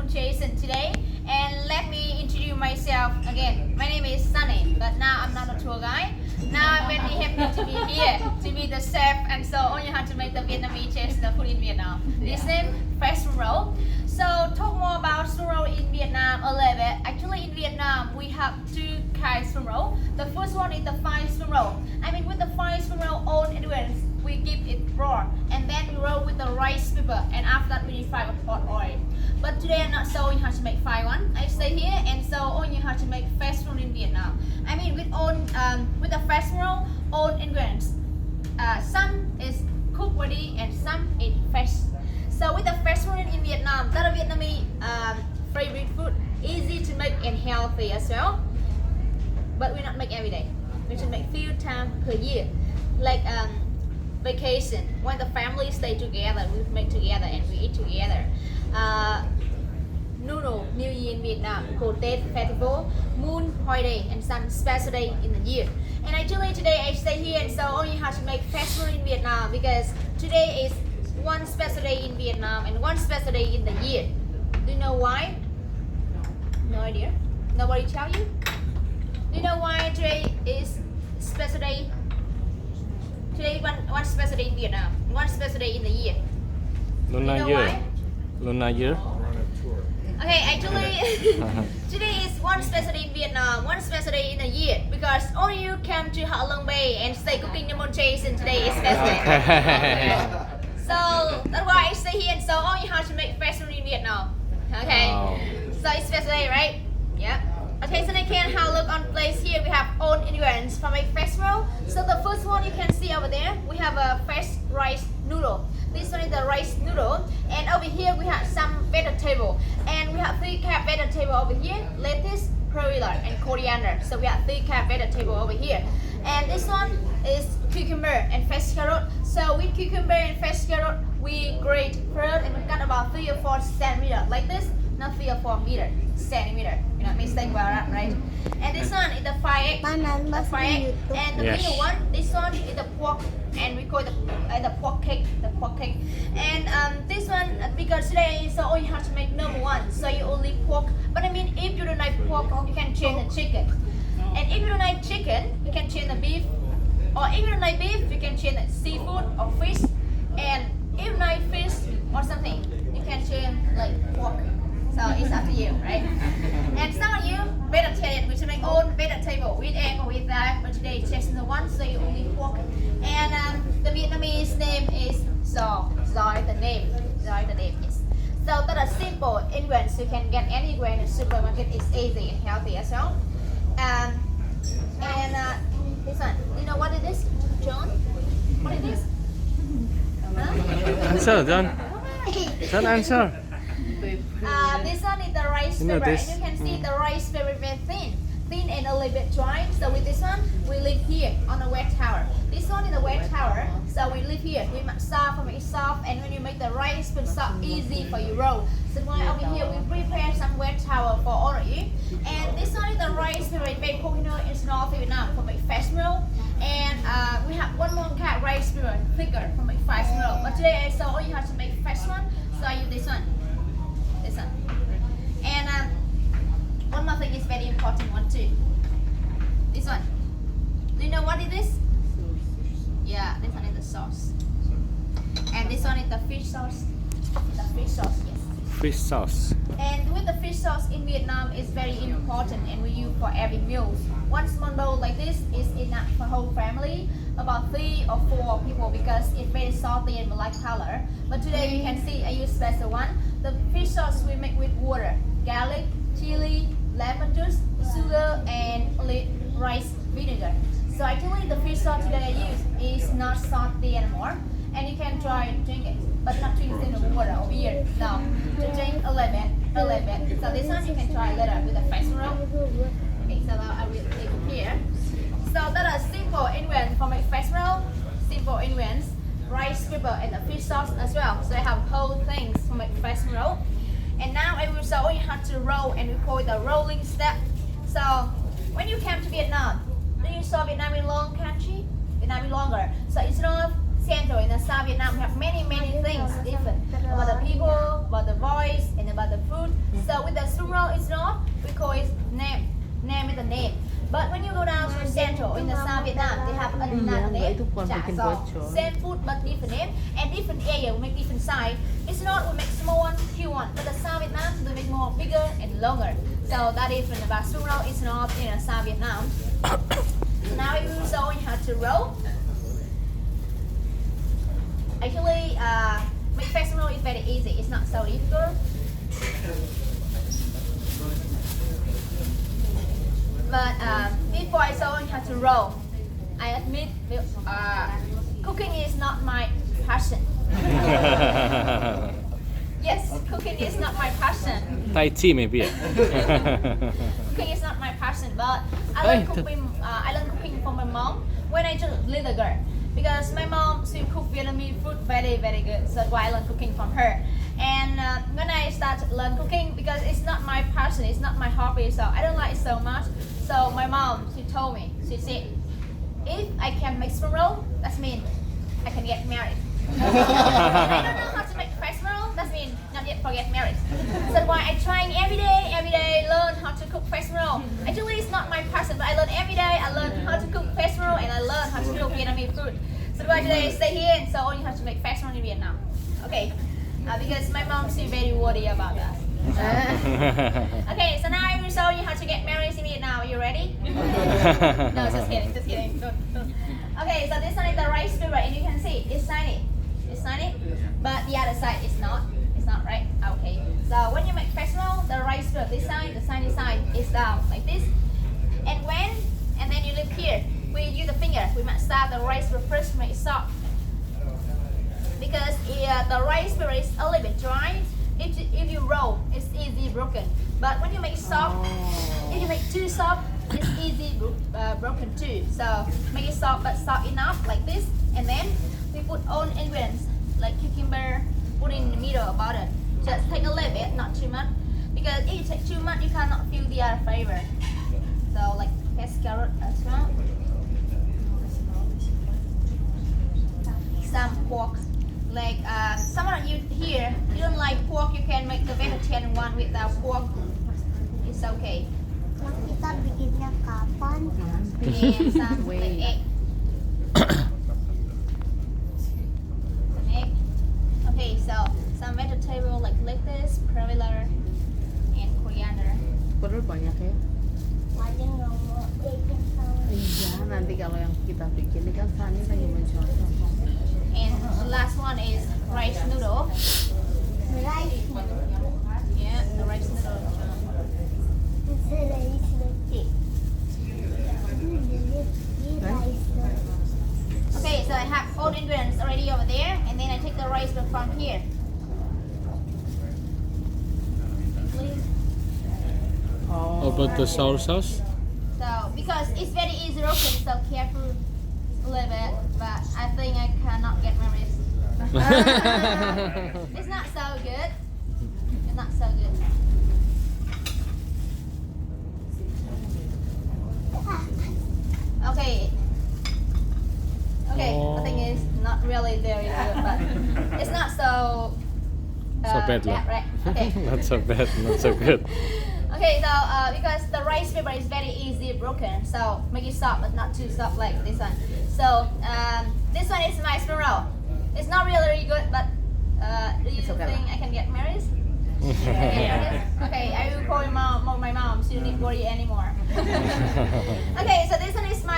Moon Jason today, and let me introduce myself again. My name is Sunny, but now I'm not a tour guide. Now I'm very happy to be here, to be the chef, and so only how to make the Vietnamese chef, the food in Vietnam. This name, fresh roll. So talk more about sushi roll in Vietnam a little bit. Actually, in Vietnam we have two kinds of roll. The first one is the fried sushi roll. I mean, with the fried sushi roll own ingredients, we keep it raw, and then we roll with the rice paper, and after that we fry with hot oil. But today I'm not showing how to make fried one. I stay here and show only how to make fresh roll in Vietnam. I mean, with the fresh roll own ingredients. Some is cooked ready and some is fresh. So with the fresh roll in Vietnam, that is Vietnamese favorite food, easy to make and healthy as well. But we not make every day. We should make few times per year, like vacation. When the family stay together, we make together and we eat together. Noodle New Year in Vietnam, called Tết Festival, Moon Holiday, and some special day in the year. And actually today I stay here and so only how to make festival in Vietnam because today is one special day in Vietnam and one special day in the year. Do you know why? No idea. Nobody tell you? Do you know why today is special day? Today one special day in Vietnam, one special day in the year. Lunar year. Lunar year. Okay, actually, today is one special day in Vietnam, one special day in a year because only you come to Ha Long Bay and stay cooking the Moon Jason today is special day. So that's why I stay here and so only how to make festival in Vietnam. Okay, Wow. so it's special day, right? Yeah. Okay, so they can have a look on place here. We have own ingredients for make fresh roll. So the first one you can see over there, we have a fresh rice noodle. This one is the rice noodle, and over here we have some vegetable, and we have 3 cup vegetable over here: lettuce, perilla, and coriander. So we have 3 cup vegetable over here, and this one is cucumber and fresh carrot. So with cucumber and fresh carrot, we grate first and we cut about 3 or 4 centimeters like this. Not 3 or 4 centimeter. You're not mistaken about that, right? And this one is the fried egg. The fried egg. And the Yes. middle one, this one is the pork, and we call it the pork cake. The pork cake. And this one, because today is only have to make number 1, so you only pork. But I mean, if you don't like pork, you can change the chicken. And if you don't like chicken, you can change the beef. Or if you don't like beef, you can change the seafood or fish. And if you like fish or something, you can change like pork. So it's up to you, right? And some of you vegetarian, we should make own vegetable with egg or with that, but today it's just the one, so you only pork. And the Vietnamese name is Giò. Giò is the name. Giò is the name. Yes. So that are simple ingredients you can get anywhere in the supermarket. It's easy and healthy as well. This one, you know what it is, John? What it is? Huh? Answer, John. John, answer. This one is the rice You know paper, this? and you can see the rice paper very thin and a little bit dry. So with this one, we live here on a wet tower. This one is a wet tower, so we live here. We make soft, and when you make the rice, it's soft, easy for you roll. So why over here we prepare some wet tower for all of you. And this one is the rice paper very popular in North Vietnam for make fresh roll. And we have one more kind rice paper thicker for make fresh roll. But today I saw you have to make fresh one, so I use this one. This one. And one more thing is very important one too. This one. Do you know what it is? Yeah, this one is the sauce. And this one is the fish sauce. The fish sauce, yes. Fish sauce. And with the fish sauce in Vietnam is very important and we use for every meal. One small bowl like this is enough for whole family, about 3 or 4 people because it's very salty and black color. But today you can see I use special one. The fish sauce we make with water, garlic, chili, lemon juice, sugar, and rice vinegar. So actually the fish sauce today I use is not salty anymore, and you can try and drink it, but not drink it in the water or beer. No, to drink a little bit. So this one you can try later with a fresh roll. Okay, so now I will take it here. So that are simple ingredients for my fresh roll. Simple ingredients, rice paper and the fish sauce as well. So I have whole things for my fresh roll. And now I will show you how to roll, and we call it the rolling step. So when you come to Vietnam, do you saw Vietnam is long country? Vietnam is longer. So it's not Central in the South Vietnam. We have many things different about the people, about the voice, and about the food. different name. But when you go down to Central in the South Vietnam, they have another name. Chả giò. Same food but different name and different area we make different size. It's not we make small one, cute one, but the South Vietnam they make more bigger and longer. So that different about sung roll is not in the South Vietnam. So now I will show you how to roll. Actually, make fast roll is very easy. It's not so difficult. But before I show you how to roll, I admit cooking is not my passion. Yes, cooking is not my passion. Thai tea maybe. Cooking is not my passion, but I learned cooking from my mom when I was a little girl. Because my mom she cook Vietnamese food very good, so that's why I learned cooking from her. And when I started learn cooking, because it's not my passion, it's not my hobby, so I don't like it so much. So my mom she told me, she said, if I can make spring roll, that means I can get married. And I don't know how to make fresh roll, that means not yet forget married. So that's why I trying every day learn how to cook fresh roll. Actually it's not my passion, but I learn every day. I learn how to cook fresh roll and I learn how to cook Vietnamese food. So that's why today I stay here and so you have to make fresh roll in Vietnam. Okay, because my mom she's very worried about that. Okay, so now I will show you how to get married in Vietnam. Are you ready? No, just kidding. Don't. Okay, so this one is the rice paper, and you can see it's shiny. It's shiny, but the other side is not. It's not right. Okay. So when you make fresh roll, the rice paper this side, the shiny side is down like this. And then you lift here. We use the finger. We must start the rice paper first to make it soft. Because the rice paper is a little bit dry. If you roll, it's easy broken. But when you make it soft, if you make too soft, it's easy broken too. So make it soft but soft enough like this. And then we put on ingredients like cucumber, put in the middle about it. Just take a little bit, not too much. Because if you take too much, you cannot feel the other flavor. So like carrot as well. Some pork. Like some of you here, you don't like pork, you can make the vegetarian one without pork. It's okay. Kita bikinnya kapan? And some like egg. Some egg. Okay, so some vegetable like lettuce, perilla, and coriander. Perlu banyak ya? Aja nggak mau bikin sama. Iya, nanti kalau yang kita bikin ini kan Sani lagi mencoba. And the last one is rice noodle. Rice. Yeah, the rice noodle. Okay, so I have all the ingredients already over there, and then I take the rice from here. How about the sour sauce? So because it's very easy broken, so careful a little bit, but I think I cannot get my wrist. It's not so good. It's not so good. Okay. Okay, I think it's not really very good, but it's not so So bad, right? Okay. Not so bad, not so good. Okay, so because the rice paper is very easy broken, so make it soft but not too soft like this one. So this one is my spring roll. It's not really good, but do you think I can get married? Okay, I will call my mom. She don't need worry anymore. Okay, so this one is my